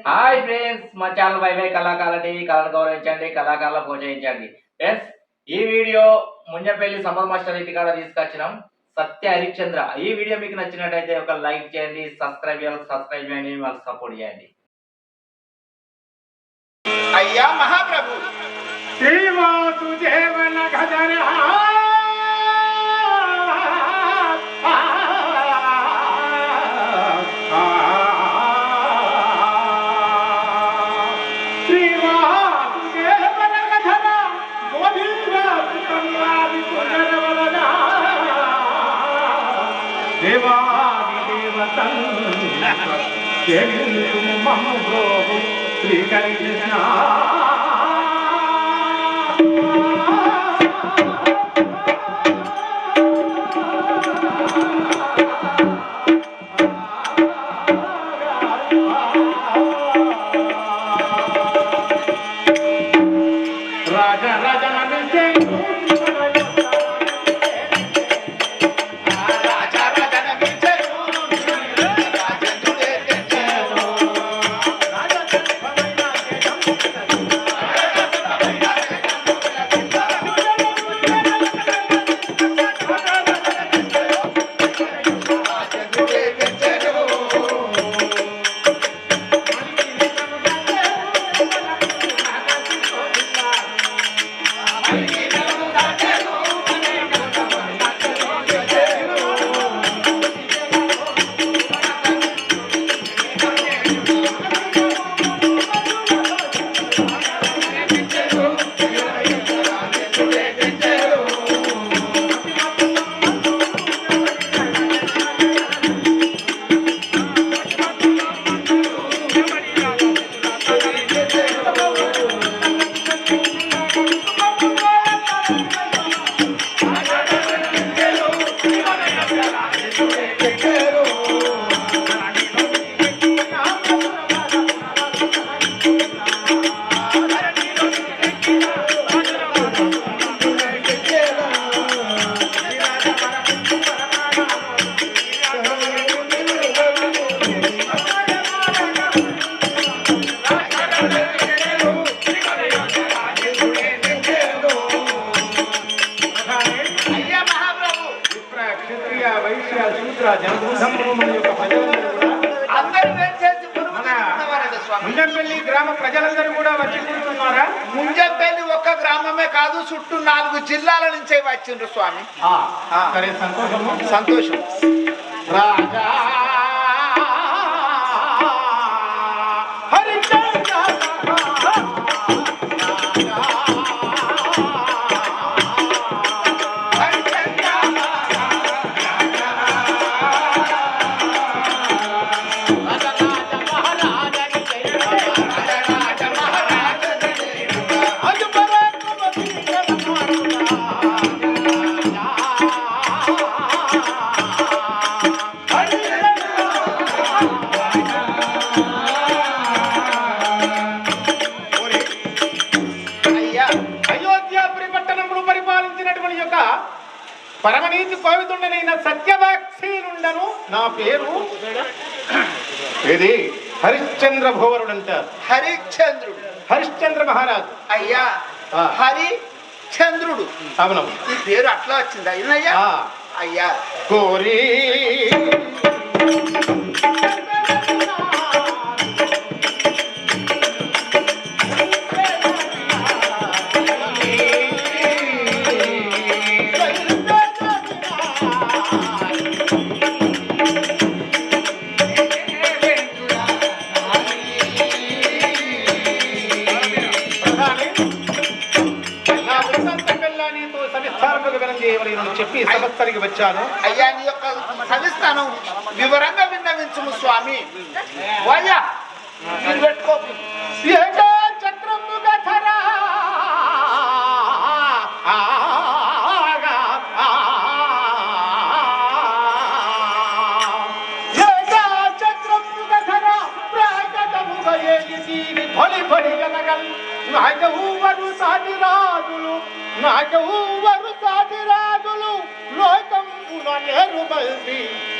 Hi friends, మా channel YY కళాకాల TV కళను గౌరవించండి, కళాకారుల ప్రోత్సహించండి. ఫ్రెండ్స్, ఈ వీడియో ముంజపల్లి సంపద మాస్టర్ ఇంటి కాడ తీసుకొచ్చినాం. సత్య హరిశ్చంద్ర. ఈ వీడియో మీకు నచ్చినట్టయితే ఒక లైక్ చేయండి, సబ్స్క్రైబ్ చేయండి, మాకు సపోర్ట్ చేయండి. అయ్యా మహాప్రభు శ్రీవాసుదేవన గదర శ్రీకృష్ణ ముంజంపల్లి గ్రామ ప్రజలందరూ కూడా వచ్చి కూర్చున్నారా? ముంజంపల్లి ఒక్క గ్రామమే కాదు, చుట్టూ 4 జిల్లాల నుంచే వచ్చిండ్రు స్వామి. సరే, సంతోషము. సంతోషం. రాజా పరమనీతి కోవిదుండనైన సత్యవాక్సీనుండను నా పేరు ఇది హరిశ్చంద్ర భూవరుడు అంటారు. హరిశ్చంద్ర మహారాజు. అయ్యా, హరిశ్చంద్రుడు. అవునవు, ఈ పేరు అట్లా వచ్చింది అయ్యా. అయ్యా కోరి చెప్పి సమస్తరికి వచ్చాను. అయ్యా, నీ యొక్క సవిస్తానం వివరంగా విన్నవించుము స్వామి. వయ్యా పెట్టుకో.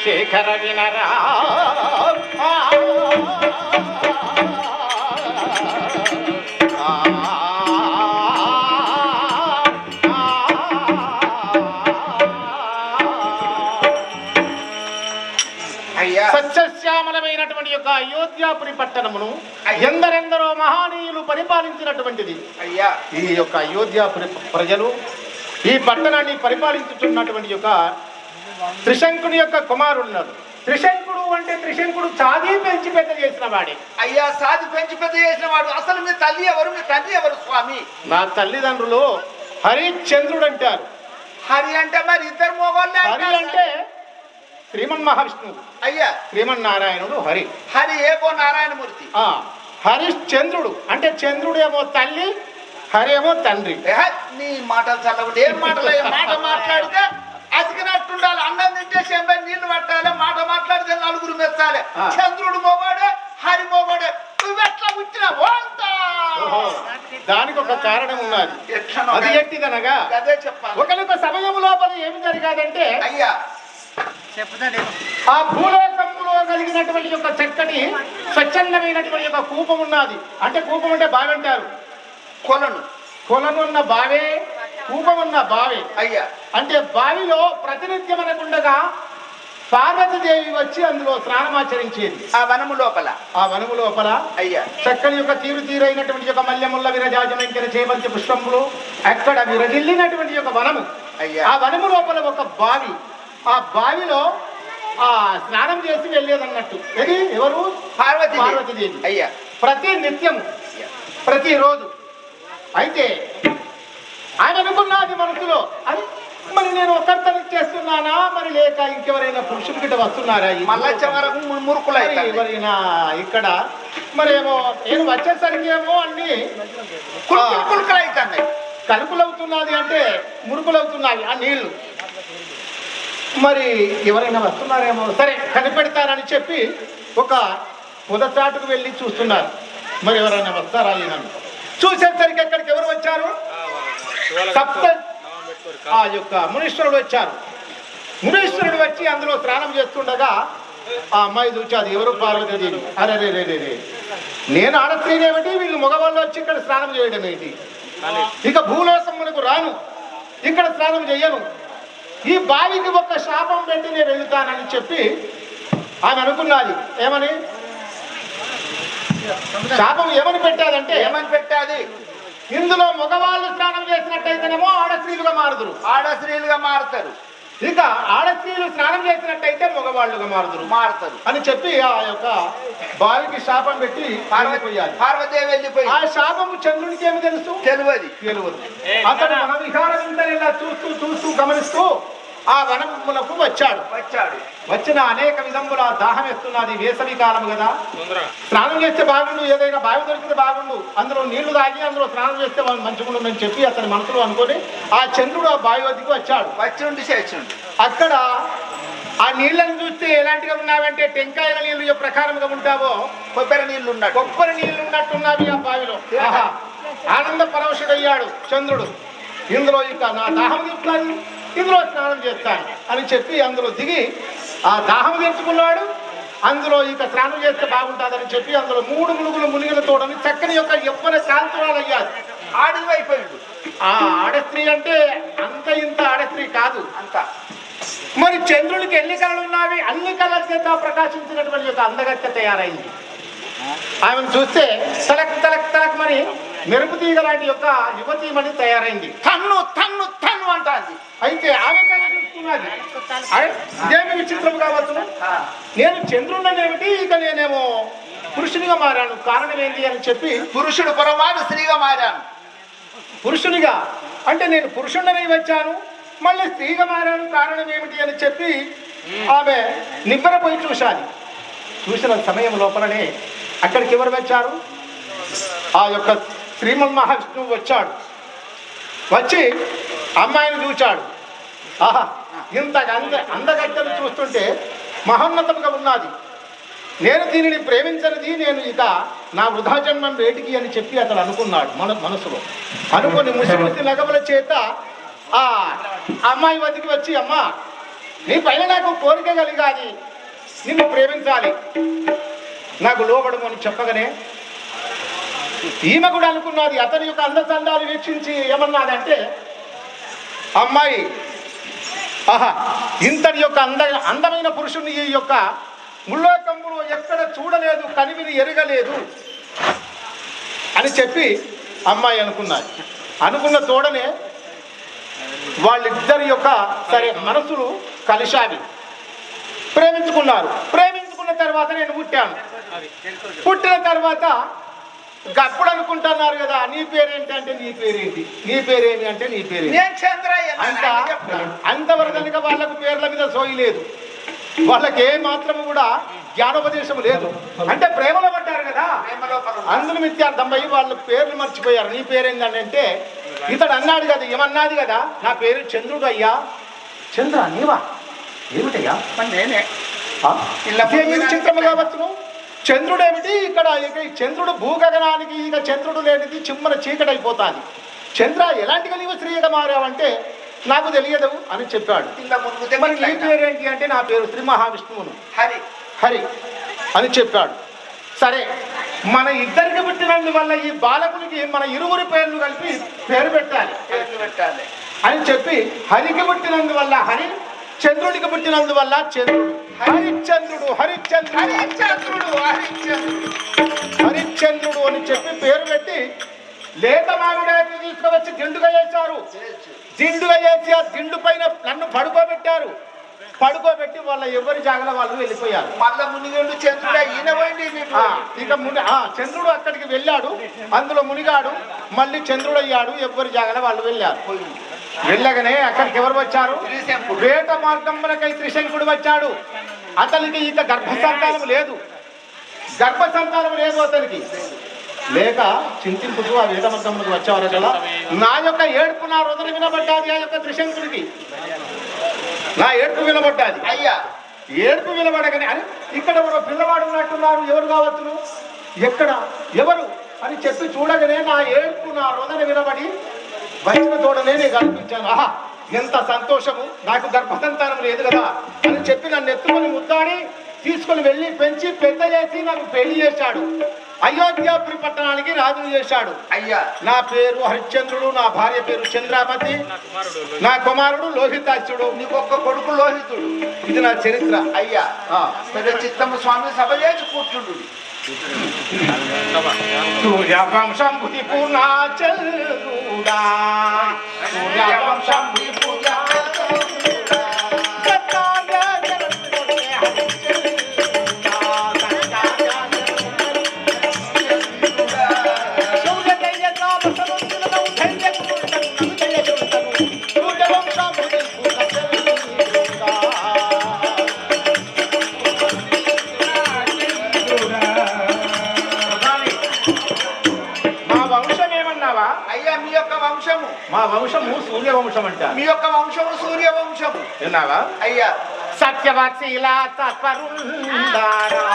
శేఖర వినరా అయ్యా. సస్యశ్యామలమైనటువంటి యొక్క అయోధ్యాపురి పట్టణమును ఎందరెందరో మహానీయులు పరిపాలించినటువంటిది. అయ్యా ఈ యొక్క అయోధ్యాపురి ప్రజలు ఈ పట్టణాన్ని పరిపాలించుతున్నటువంటి యొక్క త్రిశంకుని యొక్క కుమారున్నారు. త్రిశంకుడు అంటే త్రిశంకుడు చాది పెంచి పెద్ద చేసిన వాడే. అయ్యా సాది పెంచి పెద్ద చేసిన వాడు. అసలు మీ తల్లి ఎవరు, మీ తండ్రి ఎవరు స్వామి? నా తల్లిదండ్రులు హరిశ్చంద్రుడు అంటారు. హరి అంటే మరి ఇద్దరు మోగోళ్ళే. హరి అంటే శ్రీమన్ మహావిష్ణువు. అయ్యా శ్రీమన్నారాయణుడు హరి. హరి ఏమో నారాయణమూర్తి. హరిశ్చంద్రుడు అంటే చంద్రుడేమో తల్లి, హరేమో తండ్రి. నీ మాటలు చల్లకుండా ఏం మాటలు? మాట మాట్లాడితే అతికినట్టుండాలి. అన్నం తింటే చెంబై నీళ్లు పట్టాలి. మాట మాట్లాడితే నలుగురు మెచ్చాలి. చంద్రుడు మోగాడే, హరి మోగాడే. నువ్వెట్లా పుట్టినావు? దానికి ఒక కారణం ఉన్నది. అది ఎట్టిదనగా అదే చెప్పాలి. ఒకనొక సమయం లోపల ఏమి జరిగాదంటే అయ్యా ఆ భూలోకంలో కలిగినటువంటి యొక్క చక్కటి స్వచ్ఛందమైనటువంటి యొక్క కూపం ఉన్నది. అంటే కూపం అంటే బావి అంటారు. కొలను ఉన్న బావే, కూపం ఉన్న బావే. అయ్యా అంటే బావిలో ప్రతినిత్యం అనకుండగా పార్వతీదేవి వచ్చి అందులో స్నానమాచరించేది. ఆ వనము లోపల అయ్యా చక్కని యొక్క తీరైనటువంటి యొక్క మల్లెముల్ల విరజాజమెంకిన చేబంతి పుష్పములు అక్కడ విరజిల్లినటువంటి యొక్క వనము. ఆ వనము లోపల ఒక బావి. ఆ బావిలో ఆ స్నానం చేసి వెళ్ళేదన్నట్టు. ఇది ఎవరు? పార్వతీదేవి. అయ్యా ప్రతి నిత్యము, ప్రతిరోజు. అయితే ఆయన అనుకున్నది మనసులో, అది మరి నేను ఒక్కరితోనే చేస్తున్నానా, మరి లేక ఇంకెవరైనా పురుషులు గిట్ట వస్తున్నారా? ఎవరైనా ఇక్కడ మరేమో నేను వచ్చేసరికి ఏమో అన్ని కలుపులవుతున్నది, అంటే మురుకులవుతున్నాయి ఆ నీళ్లు. మరి ఎవరైనా వస్తున్నారేమో, సరే కనిపెడతారని చెప్పి ఒక పొదచాటుకు వెళ్ళి చూస్తున్నారు. మరి ఎవరైనా వస్తారా? నన్ను చూసేసరికి ఎక్కడికి ఎవరు వచ్చారు? ఆ యొక్క మునీశ్వరుడు వచ్చారు. మునీశ్వరుడు వచ్చి అందులో స్నానం చేస్తుండగా ఆ అమ్మాయి చూచాది. ఎవరు? పార్వతీదేవి. అరే రే రే రే, నేను ఆడస్త్రీనేమిటి, వీళ్ళు మగవాళ్ళు వచ్చి ఇక్కడ స్నానం చేయడం ఏంటి? ఇక భూలోకమునకు రాను, ఇక్కడ స్నానం చెయ్యను, ఈ బావికి ఒక శాపం పెట్టి నేను వెళ్తానని చెప్పి ఆమె అనుకున్నది. ఏమని శాపం ఏమని పెట్టాదంటే, ఇందులో మగవాళ్ళు స్నానం చేసినట్టయితేనేమో ఆడస్త్రీలుగా మారుతారు. ఇక ఆడస్త్రీలు స్నానం చేసినట్టయితే మగవాళ్ళుగా మారుతారు అని చెప్పి ఆ యొక్క బావికి శాపం పెట్టి పార్వతీదేవి వెళ్ళిపోయి. ఆ శాపము చంద్రునికి ఏమి తెలుసు? తెలియదు. అతను మన విహారం ఇలా చూస్తూ గమనిస్తూ ఆ వనములకు వచ్చాడు. వచ్చిన అనేక విధముల దాహం వేస్తున్నది. వేసవి కాలం కదా, స్నానం చేస్తే బాగుండు, ఏదైనా బావి దొరికితే బాగుండు, అందులో నీళ్లు తాగి అందులో స్నానం చేస్తే మంచిగుండని చెప్పి అతని మనసులో అనుకొని ఆ చంద్రుడు ఆ బావి వద్దకు వచ్చాడు. అక్కడ ఆ నీళ్లను చూస్తే ఎలాంటిగా ఉన్నావంటే టెంకాయల నీళ్లు ప్రకారంగా ఉంటావో కొబ్బరి నీళ్లు ఉన్నట్టున్నవి ఆ బావిలో. ఆనంద పరవశుడయ్యాడు చంద్రుడు. ఇందులో ఇక నా దాహం తీరుతుంది, ఇందులో స్నానం చేస్తాను అని చెప్పి అందులో దిగి ఆ దాహం తీర్చుకున్నాడు. అందులో ఇక స్నానం చేస్తే బాగుంటుందని చెప్పి అందులో 3 మునుగులు మునిగిలతోడని చక్కని యొక్క ఎవ్వర కాంతురాలయ్యాడు. ఆడైపోయాడు. ఆ ఆడస్త్రీ అంటే అంత ఇంత ఆడస్త్రీ కాదు, అంత. మరి చంద్రునికి ఎన్ని కళలు ఉన్నవి? అన్ని కళల చేత ప్రకాశించినటువంటి యొక్క అందగత్య తయారైంది. ఆమెను చూస్తే తలక్ మరి మెరుపు తీగ లాంటి యొక్క యువతీమణి తయారైంది. తన్ను అంటాంది. అయితే ఆమె చూస్తున్నది, అరే ఇదేమి విచిత్రం కావచ్చు, నేను చంద్రుడనేమిటి, ఇక నేనేమో పురుషునిగా మారాను, కారణం ఏంటి అని చెప్పి పురుషుడు పొరపాటు స్త్రీగా మారాను. పురుషునిగా అంటే నేను పురుషుడనై వచ్చాను, మళ్ళీ స్త్రీగా మారాను, కారణం ఏమిటి అని చెప్పి ఆమె నివ్వెరపోయి చూసిన సమయం లోపలనే అక్కడికి ఎవరు వచ్చారు? ఆ యొక్క శ్రీమన్ మహావిష్ణువు వచ్చాడు. వచ్చి అమ్మాయిని చూచాడు. ఆహా, ఇంత అందగత్తెను చూస్తుంటే మహోన్నతంగా ఉన్నది, నేను దీనిని ప్రేమించనిది, నేను ఇక నా వృధా జన్మం వేటికి అని చెప్పి అతను అనుకున్నాడు మనసులో. అనుకుని ముసి నగముల చేత ఆ అమ్మాయి వద్దకు వచ్చి, అమ్మ నీ పైన నాకు కోరిక కలిగాది, నిన్ను ప్రేమించాలి, నాకు లోబడము అని చెప్పగానే ఈమె కూడా అనుకున్నది. అతని యొక్క అందచందాలు వీక్షించి ఏమన్నదంటే, అమ్మాయి ఆహా, ఇంతటి యొక్క అందమైన పురుషుని ఈ యొక్క ముల్లోకంలో ఎక్కడ చూడలేదు, కనివిని ఎరగలేదు అని చెప్పి అమ్మాయి అనుకున్నాయి. అనుకున్న తోడనే వాళ్ళిద్దరి యొక్క సరే మనసులు కలిశావి, ప్రేమించుకున్నారు. ప్రేమించుకున్న తర్వాత నేను పుట్టాను. పుట్టిన తర్వాత అప్పుడు అనుకుంటున్నారు కదా, నీ పేరేంటి అంటే నీ పేరేంటి, నీ పేరేమి అంటే నీ పేరేంటి. అంతవరకు కనుక వాళ్ళకు పేర్ల మీద సోయి లేదు, వాళ్ళకి ఏ మాత్రము కూడా జ్ఞానోపదేశం లేదు. అంటే ప్రేమలో పడ్డారు కదా, అందులో మిత్యార్థమయ్యి వాళ్ళ పేర్లు మర్చిపోయారు. నీ పేరేందని అంటే ఇతడు అన్నాడు కదా, ఏమన్నాది కదా, నా పేరు చంద్రుడు అయ్యా. చంద్ర నీవా? ఏమిటయ్యా? నేనే. చిత్రము కావచ్చును. చంద్రుడు ఏమిటి ఇక్కడ? చంద్రుడు భూగగనానికి ఇక చంద్రుడు లేనిది చిమ్మన చీకటైపోతాది. చంద్ర ఎలాంటిగా నీవు స్త్రీగా మారావంటే నాకు తెలియదు అని చెప్పాడు. మరి నీ పేరేంటి అంటే నా పేరు శ్రీ మహావిష్ణువును హరి హరి అని చెప్పాడు. సరే, మన ఇద్దరికి పుట్టినందువల్ల ఈ బాలకునికి మన ఇరువురి పేర్లు కలిపి పేరు పెట్టాలి అని చెప్పి హరికి పుట్టినందువల్ల హరి, చంద్రుడికి పుట్టినందువల్ల చంద్రుడు. హరిశ్చంద్రుడు హరిశ్చంద్రుడు హరిశ్చంద్రుడు హరిశ్చంద్రుడు హరిశ్చంద్రుడు అని చెప్పి పేరు పెట్టి లేత మామిడాకులు తీసుకువచ్చి దిండుగా చేశారు. దిండుగా చేసి ఆ దిండు పైన నన్ను పడుకోబెట్టారు. పడుకోబెట్టి వాళ్ళ ఎవరి జాగల వాళ్ళు వెళ్ళిపోయారు. మళ్ళా మునిగండు చంద్రుడు ఇక చంద్రుడు అక్కడికి వెళ్ళాడు, అందులో మునిగాడు, మళ్ళీ చంద్రుడు అయ్యాడు, ఎవరి జాగల వాళ్ళు వెళ్ళారు. వెళ్ళగానే అక్కడికి ఎవరు వచ్చారు? వేట మార్గంకై త్రిశంకుడు వచ్చాడు. అతనికి ఇక గర్భసంతానం లేదు, గర్భసంతానం లేదు అతనికి. లేక చింతింపుతూ ఆ వేట మార్గంలోకి వచ్చేవారు కదా, నా యొక్క ఏడుపు నా హృదయ వినబడ్డాది. ఆ యొక్క త్రిశంకుడికి నా ఏడుపు వినబడ్డాది. అయ్యా ఏడుపు వినబడగానే అని ఇక్కడ ఎవరో పిల్లవాడు ఉన్నట్టున్నారు, ఎవరు కావచ్చును, ఎక్కడ ఎవరు అని చెప్పి చూడగానే నా ఏడుపు నా హృదయ వినబడి వచ్చిన తోడనే నేను కనిపించాను. ఆహా, ఎంత సంతోషము, నాకు గర్భసంతానం లేదు కదా అని చెప్పి నన్ను ఎత్తుకొని ముద్దాడి తీసుకొని వెళ్ళి పెంచి పెద్ద చేసి నాకు పెళ్లి చేశాడు. అయోధ్యాపురి పట్టణానికి రాజును చేశాడు. అయ్యా నా పేరు హరిశ్చంద్రుడు, నా భార్య పేరు చంద్రావతి, నా కుమారుడు లోహితాచుడు, నీకొక్క కొడుకు లోహితుడు. ఇది నా చరిత్ర. అయ్యా సరే, చిత్తమ్మ స్వామి సభ చేసి కూర్చుండు. సూర్యవంశంభుతి పూర్ణాచలుడా, సూర్యవంశంభుతి మా వంశము సూర్యవంశం అంట. మీ యొక్క వంశము సూర్యవంశము. విన్నావా? అయ్యా సత్యవత్సీల తత్పరుందారా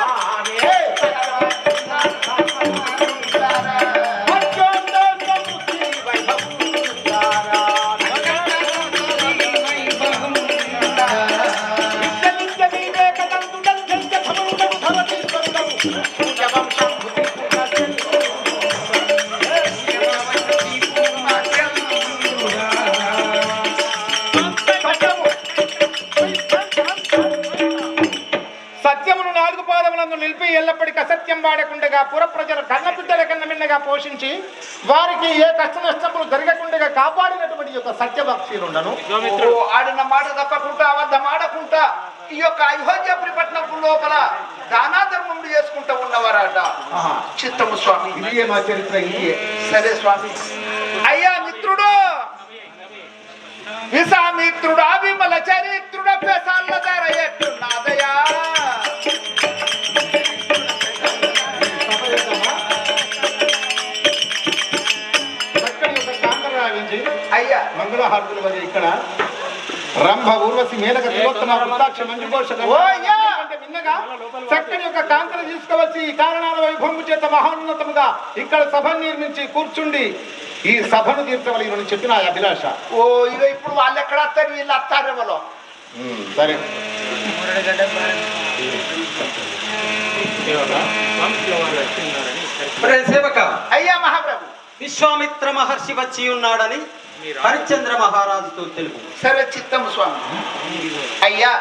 నిలిపి ఎల్లప్పటికీ అసత్యం వాడకుండా పుర ప్రజలు కన్న బిడ్డల కన్నా మిన్నగా పోషించి వారికి ఏ కష్ట నష్టములు జరగకుండా కాపాడినటువంటి యొక్క సత్యభక్తులుండను. ఆడిన మాట తప్పకుండా అబద్ధం ఆడకుండా ఈ యొక్క అయోధ్యాపురి పట్టణం లోపల దానా ధర్మములు చేసుకుంటూ ఉన్నవారట చిత్తము స్వామి. ఇదే మా చరిత్ర. ఇదే సరే స్వామి. అయ్యా మిత్రుడు, విషామిత్రుడు, విమల చరిత్రుడు, పెసాల ధర ఎట్టున్నాదయా. అయ్యా మంగళహారతుల వల్ల ఇక్కడ రంభ ఊర్వశి మేనక తిలోత్తమ వృత్తాక్ష మంజుఘోష విన్నగా చక్కని యొక్క కాంతను తీసుకువచ్చి ఈ కారణాల వైభవము చేత మహోన్నతముగా ఇక్కడ సభను నిర్మించి కూర్చుండి ఈ సభను తీర్చవలెనని చెప్పిన ఆ అభిలాష. ఓ ఇక ఇప్పుడు వాళ్ళు ఎక్కడ వస్తారు, వీళ్ళు వస్తారేమో. సరే, అయ్యా మహాప్రభు, విశ్వామిత్ర మహర్షి వచ్చి ఉన్నాడని హరిశ్చంద్ర మహారాజుతో తెలుపు. సరే చిత్తము స్వామి. అయ్యా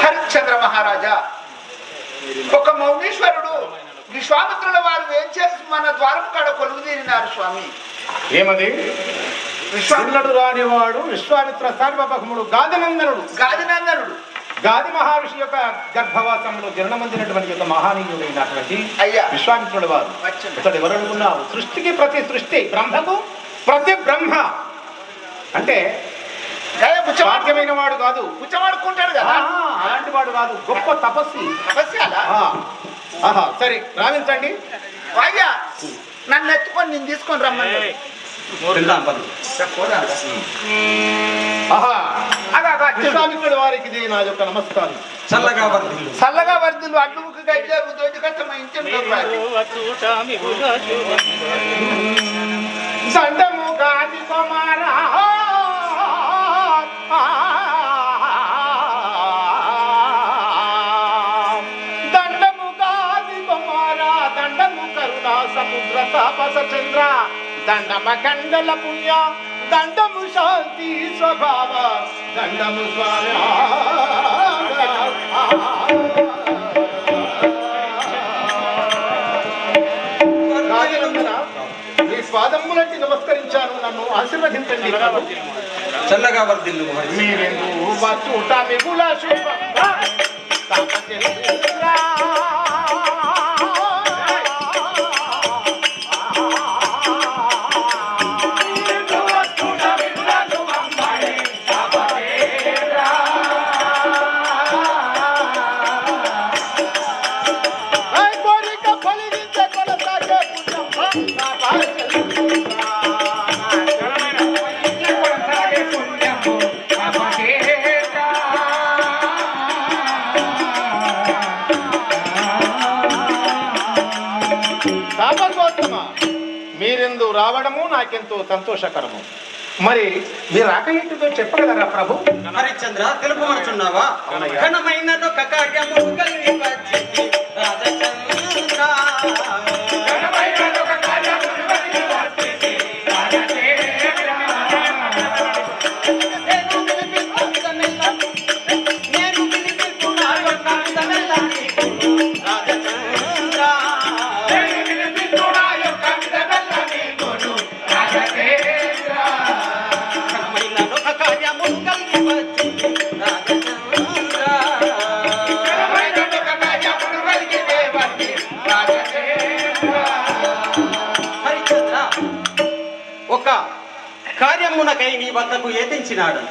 హరిశ్చంద్ర మహారాజా, ఒక మౌనీశ్వరుడు విశ్వామిత్రుల వారు ఏం చేసి మన ద్వారం కాడ కొలువు తీరినారు స్వామి. ఏమది? విశ్వామిత్రుడు రానివాడు విశ్వామిత్ర సార్వభౌముడు గాదినందనుడు గాది మహర్షి యొక్క గర్భవాసంలో జననమందినటువంటి యొక్క మహానీయుడైనటువంటి అయ్యా విశ్వామిత్రుడు వారు. ఇతడు ఎవరు అనుకున్నావు? సృష్టికి ప్రతి సృష్టి, బ్రహ్మకు ప్రతి బ్రహ్మ. అంటే సాధ్యమైన వాడు కాదు, పుచ్చవాడుకుంటాడు కదా, అలాంటి వాడు కాదు, గొప్ప తపస్వి. సరే రావించండి. అయ్యా నన్ను ఎత్తుకొని నేను తీసుకొని రమ్మని. విశ్వామిత్రుడి వారికి ఇది నా యొక్క నమస్కారం. చల్లగా వర్ధులు అడ్డుముఖ గైజారు దోటి కట్ట మా ఇంటి సండము గాది కుమారా దండము గాది కుమారా దండము కరుణా సముద్ర తాపస చంద్ర దండమ కండల పుణ్య దండము శాంతి స్వభావ దండము స్వామి. మీ పాదములంటి నమస్కరించాను, నన్ను ఆశీర్వదించండి. చల్లగా వర్ధిల్లు. మీరెందు చూట మిగుల శుభ మీరెందు రావడము నాకెంతో సంతోషకరము. మరి మీరు ఆకలింటితో చెప్పగలరా ప్రభు? హరిశ్చంద్ర తెలుపమనుచున్నావా? ఘనమైన ఒక కార్యము కలిగి వచ్చింది రాజచంద్ర. ఒక కార్యమునకై నీ వద్దకు ఏతించినాడు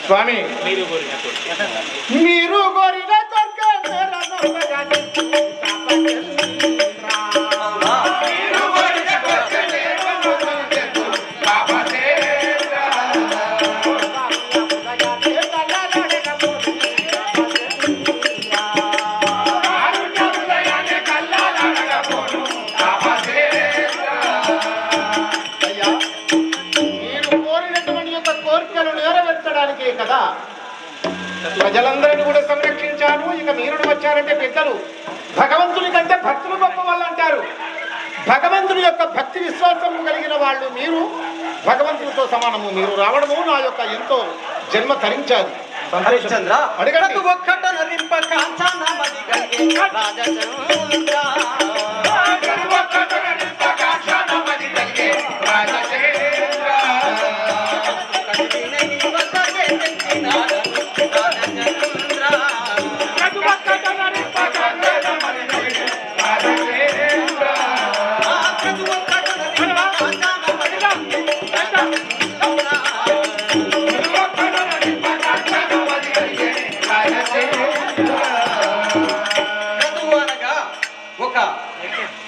స్వామి. మీరు కోరిన కదా ప్రజలందరినీ కూడా సంరక్షించాను. ఇక మీరు వచ్చారంటే పెద్దలు భగవంతుని కంటే భక్తులు గొప్ప వాళ్ళు అంటారు. భగవంతుని యొక్క భక్తి విశ్వాసము కలిగిన వాళ్ళు మీరు భగవంతునితో సమానము. మీరు రావడము నా యొక్క ఎంతో జన్మ తరించాది. హరిశ్చంద్ర అడగండి.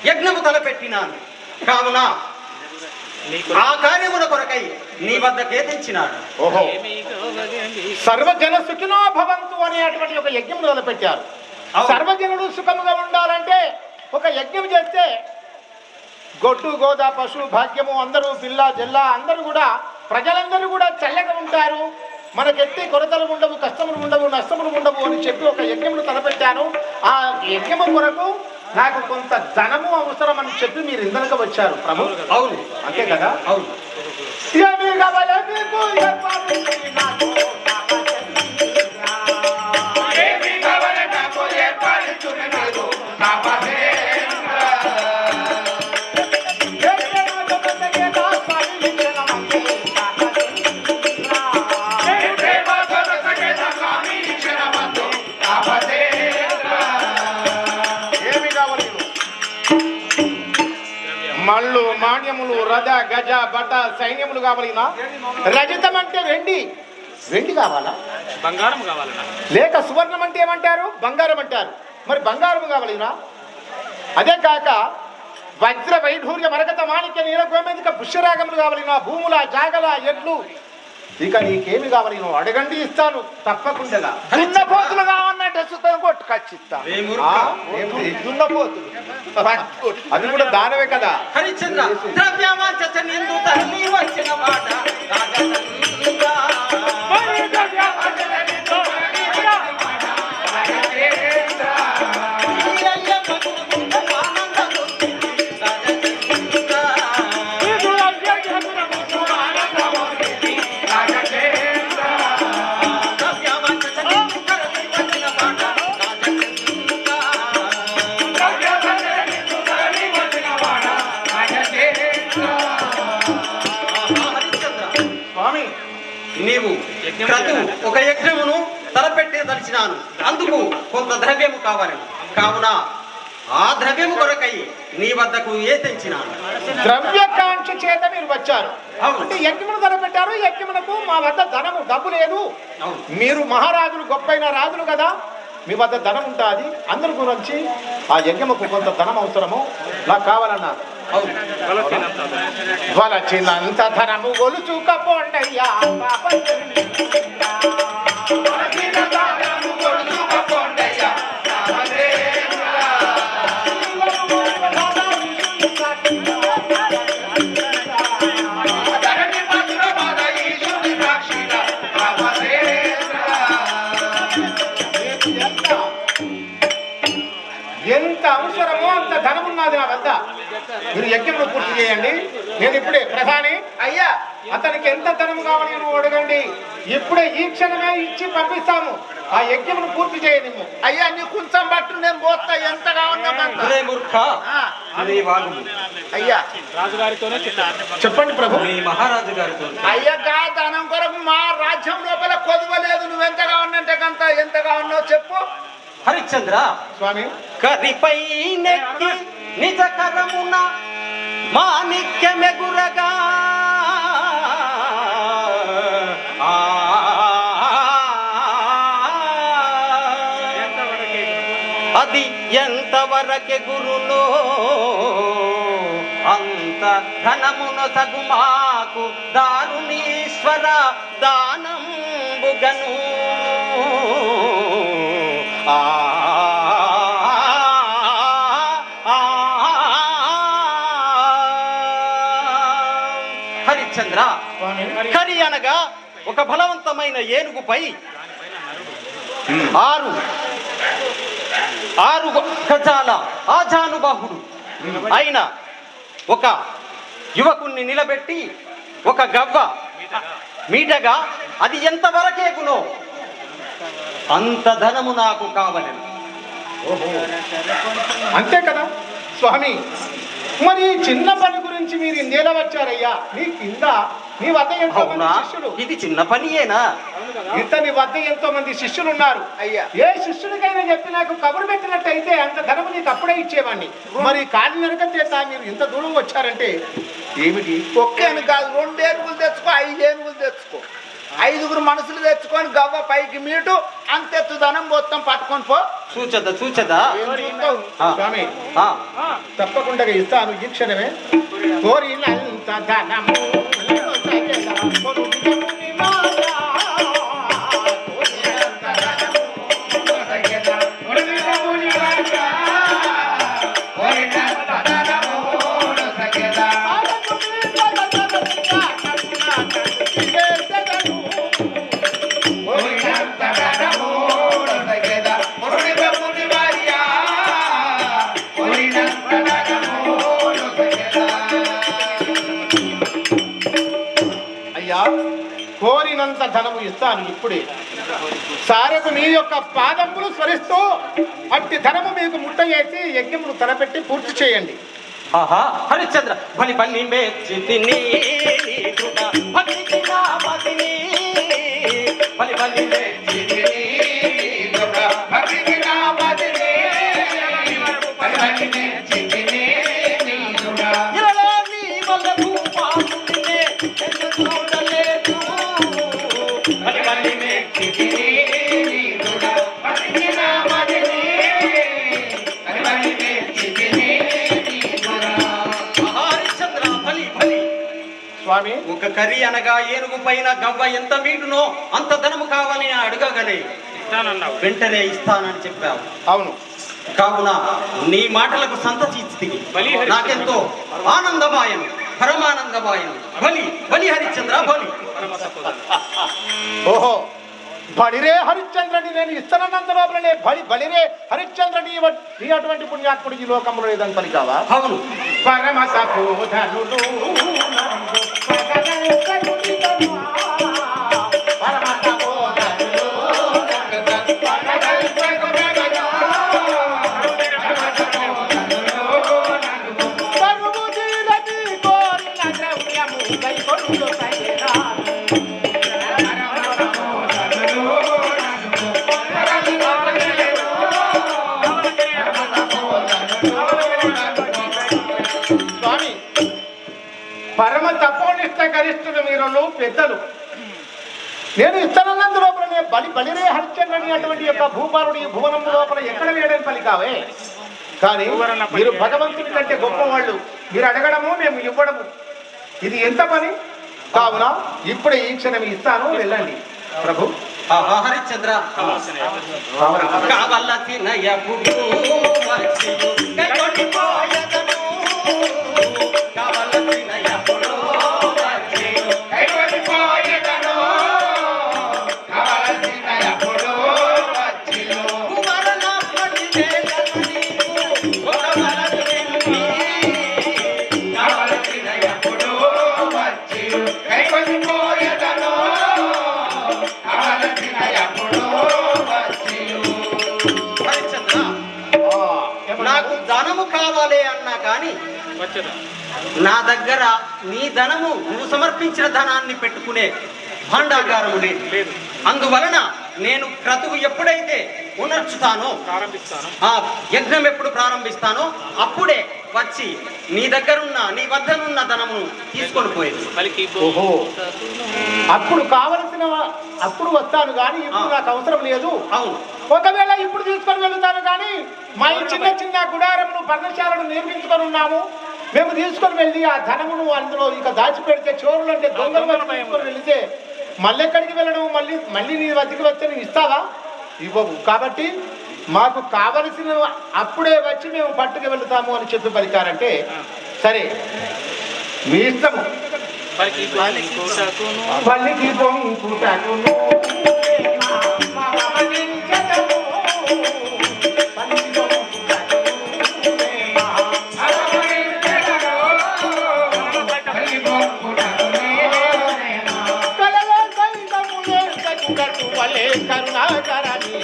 యజ్ఞము తలపెట్టినాను కావున ఆ కార్యముల కొరకై నీ వద్దకు ఏతించినాడు. ఓహో, సర్వజన సుఖినో భవంతు అనేటువంటి ఒక యజ్ఞం తలపెట్టారు. సర్వజనుడు సుఖముగా ఉండాలంటే ఒక యజ్ఞం చేస్తే గొడ్డు గోదా పశు భాగ్యము అందరూ పిల్ల జల్లా అందరూ కూడా ప్రజలందరూ కూడా చల్లగా ఉంటారు. మనకెట్టి కొరతలు ఉండవు, కష్టములు ఉండవు, నష్టములు ఉండవు అని చెప్పి ఒక యజ్ఞమును తలపెట్టాను. ఆ యజ్ఞము కొరకు నాకు కొంత ధనము అవసరం అని చెప్పి మీరు ఇందనక వచ్చారు ప్రభు. అవును, అంతే కదా? అవును. నాణ్యములు రథ గజ బట సైన్యములు కావాలినా? రజతం అంటే వెండి, వెండి కావాలా? బంగారం కావాలన్నా. లేక సువర్ణం అంటే ఏమంటారు? బంగారం అంటారు. మరి బంగారం కావాలినా? అదే కాక వజ్ర వైఢూర్య మరకత మాణిక్య నీల గోమేదిక పుష్యరాగములు కావాలినా? భూముల జాగల ఎడ్లు, ఇక నీకేమి కావాలినో అడగండి, ఇస్తాను తప్పకుండా. దున్నపోతులు కావాలంటే సుతం కొట్టుకొచ్చిస్తా. దున్నపోతులు అది కూడా దానవే కదా. హరిశ్చంద్ర ద్రవ్యవాంఛ నిందు తరలి వచ్చిన మాట నీవు క్రతువు ఒక యజ్ఞమును తలపెట్టదలిచినాను, అందుకు కొంత ద్రవ్యము కావాలి. కావున ఆ ద్రవ్యము కొరకై నీ వద్దకు ఏ తెచ్చినాను. ద్రవ్యకాంక్ష చేత మీరు వచ్చారు అవును. అంటే యజ్ఞమును ధనపెట్టారు. యజ్ఞమునకు మా వద్ద ధనము డబ్బు లేదు. అవును. మీరు మహారాజులు, గొప్పైన రాజులు కదా, మీ వద్ద ధనం ఉంటుంది. అందరి గురించి ఆ యజ్ఞముకు కొంత ధనం అవసరము, నాకు కావాలన్నారు. వలచినంత ధనము గొలుచుకపోండయ్యా ఎంత అవసరమో అంత ధనం ఉన్నది నా వద్ద. మీరు యజ్ఞమును పూర్తి చేయండి. నేను ఇప్పుడే ప్రధాని అయ్యా, అతనికి ఎంత ధనం కావాలి నువ్వు అడగండి. ఇప్పుడే ఈ క్షణమే ఇచ్చి పంపిస్తాము. ఆ యజ్ఞమును పూర్తి చేయండి. అయ్యా నీ కొంచెం పట్టు, నేను పోతా. ఎంత కావాలన్నా మూర్ఖ అయ్యా రాజుగారితోనే చెప్పండి ప్రభు. మీ మహారాజు గారితో అయ్యా ధనం కొరకు మా రాజ్యం లోపల కొదవలేదు. నువ్వు ఎంత కావాలంటే కంత, ఎంత కావాలన్నావు చెప్పు. హరిశ్చంద్ర స్వామి, కరిపై నెక్కి నిజ కరమున మాణిక్యమెగురగా అది ఎంతవరకే గురులో అంత ధనమున సగుమాకు దారుణీశ్వర దానంబుగను. హరిశ్చంద్ర, కరి అనగా ఒక బలవంతమైన ఏనుగుపై ఆరు గజాల ఆజానుబాహుడు అయిన ఒక యువకుణ్ణి నిలబెట్టి ఒక గవ్వ మీటగా అది ఎంతవరకేగునో అంత ధనము నాకు కావాలి. అంతే కదా స్వామి. మరి చిన్న పని గురించి మీరు ఇందేలా వచ్చారయ్యా? నీ కింద నీ వద్ద ఎంతో మంది శిష్యులు. ఇది చిన్న పనియేనా? ఇతని వద్ద ఎంతో మంది శిష్యులు ఉన్నారు. అయ్యా, ఏ శిష్యుడికైనా చెప్పి నాకు కబురు పెట్టినట్టయితే అంత ధనము నీకు అప్పుడే ఇచ్చేవాడిని. మరి కాలి నరక చేత మీరు ఇంత దూరం వచ్చారంటే ఏమిటి? ఒక్కేను కాదు, 2 ఏనుగులు తెచ్చుకో, 5 ఏనుగులు తెచ్చుకో, 5గురు మనుషులు తెచ్చుకొని గవ్వ పైకి మీటు అంతెత్తు ధనం మొత్తం పట్టుకొని పో. చూచదా స్వామి, తప్పకుండా ఇస్తాను ఈ క్షణమే. కోరినంత ధనము కోరినంత ధనము ఇస్తాను ఇప్పుడే. సారకు మీ యొక్క పాదములు స్మరిస్తూ అట్టి ధనము మీకు ముట్ట చేసి యజ్ఞమును తలపెట్టి పూర్తి చేయండి. ఆహా హరిశ్చంద్ర, బలి బలి మెచ్చితిని బలి బలి స్వామి ఒక కర్రీ అనగా ఏనుగు పైన గవ్వ ఎంత మీటునో అంత ధనము కావాలని అడగగానే ఇస్తానన్నావు. వెంటనే ఇస్తానని చెప్పావు. అవును. కావున నీ మాటలకు సంతసిస్తుంది. నాకెంతో ఆనందమాయను, పరమానందమాయను. బలి బలి హరిశ్చంద్ర బలి. ఓహో, బలిరే హరిశ్చంద్రని నేను ఇస్తానన్నంత లోపలనే బలిరే హరిశ్చంద్రని నీ అటువంటి పుణ్యాత్ముడు ఈ లోకంలో లేదని పలికావా? అవును. పరమ తపోధనుడు స్వామి, పరమ తపోనిష్ట గరిష్ఠులు మీరును పెద్దలు. నేను ఇస్తానన్నంత లోపలనే బలిరే హరిశ్చంద్రని అటువంటి యొక్క భూపాలుడు ఈ భువనం లోపల ఎక్కడ వేయడానికి పలికావే. కానీ మీరు భగవంతుని కంటే గొప్పవాళ్ళు. మీరు అడగడము మేము ఇవ్వడము ఇది ఎంత పని? కావున ఇప్పుడే ఈ క్షణం ఇస్తాను, వెళ్ళండి ప్రభు. హరిశ్చంద్ర కావల్ల తినయపుడు వచ్చియు కైకొట్టిపోయెదను. కావల్ల తినయపుడు వచ్చియు కైకొట్టిపోయెదను. కావల్ల తినయపుడు వచ్చియు కుమరల పడివేయను నీకు కొడవల తిని. కావల్ల తినయపుడు వచ్చియు కైకొట్టిపోయెదను. నాకు ధనము కావాలి అన్నా కానీ నా దగ్గర నీ ధనము నువ్వు సమర్పించిన ధనాన్ని పెట్టుకునే భాండాగారము లేదు. అందువలన నేను క్రతువు ఎప్పుడైతే ఉనర్చుతానో, ఆ యజ్ఞం ఎప్పుడు ప్రారంభిస్తానో అప్పుడే వచ్చి నీ దగ్గరున్న నీ వద్దనున్న ధనమును తీసుకొని పోయేది. ఓహో, అప్పుడు కావలసిన అప్పుడు వస్తాను కానీ ఇప్పుడు నాకు అవసరం లేదు. అవును. ఒకవేళ ఇప్పుడు తీసుకొని వెళ్తాను కానీ మా ఈ చిన్న చిన్న గుడారమును పర్ణశాలను నిర్మించుకొని ఉన్నాము. మేము తీసుకొని వెళ్ళి ఆ ధనమును అందులో ఇక దాచిపెడితే చోరులు అంటే దొంగలు తీసుకొని వెళితే మళ్ళీ ఎక్కడికి వెళ్ళడం? మళ్ళీ నీ వద్దకు వస్తే నువ్వు ఇస్తావా? ఇవ్వవు. కాబట్టి మాకు కావలసిన అప్పుడే వచ్చి మేము పట్టుకు వెళుతాము అని చెప్పి పలికారంటే సరే, మీ ఇష్టము. పల్లికి పొంకుటకును కరుణాకరణి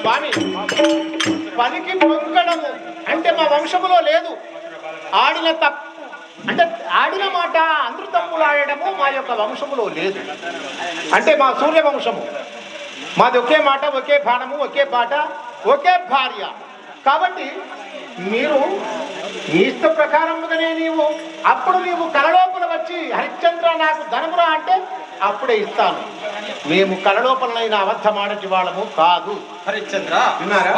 స్వామి, పనికి పొంగడము అంటే మా వంశములో లేదు. ఆడిన తప్పు అంటే ఆడిన మాట అందృతమ్ములు ఆడడము మా యొక్క వంశములో లేదు. అంటే మా సూర్య వంశము మాది ఒకే మాట, ఒకే బాణము, ఒకే పాట, ఒకే భార్య. కాబట్టి మీరు మీ ఇష్ట ప్రకారముగానే అప్పుడు నీవు కలలోపల వచ్చి హరిశ్చంద్ర నాకు ధనమురా అంటే అప్పుడే ఇస్తాను. మేము కలలోపలైన అబద్ధమాడటి వాళ్ళము కాదు. హరిశ్చంద్ర విన్నారా?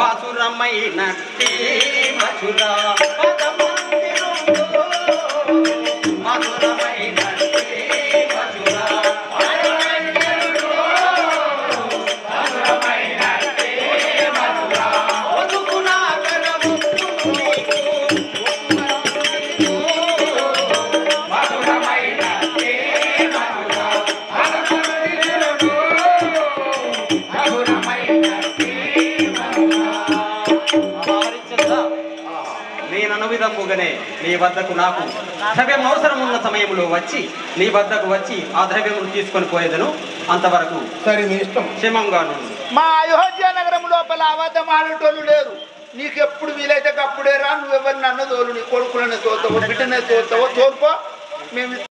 విధముగానే నీ వద్దకు నాకు ద్రవ్యం అవసరం ఉన్న సమయంలో వచ్చి నీ వద్దకు వచ్చి ఆ ద్రవ్యమును తీసుకొని పోయేదను. అంతవరకు సరే, మీ ఇష్టం. క్షేమంగా నుండి. మా అయోధ్య నగరం లోపల అబద్ధం ఆడేటోళ్ళు లేరు. నీకెప్పుడు వీలైతే అప్పుడే రా. నువ్వెవరిని అన్న తోలు, నీ కొడుకులనే తోలుతావో బిడ్డనే తోలుతావో తోలుకో. మేము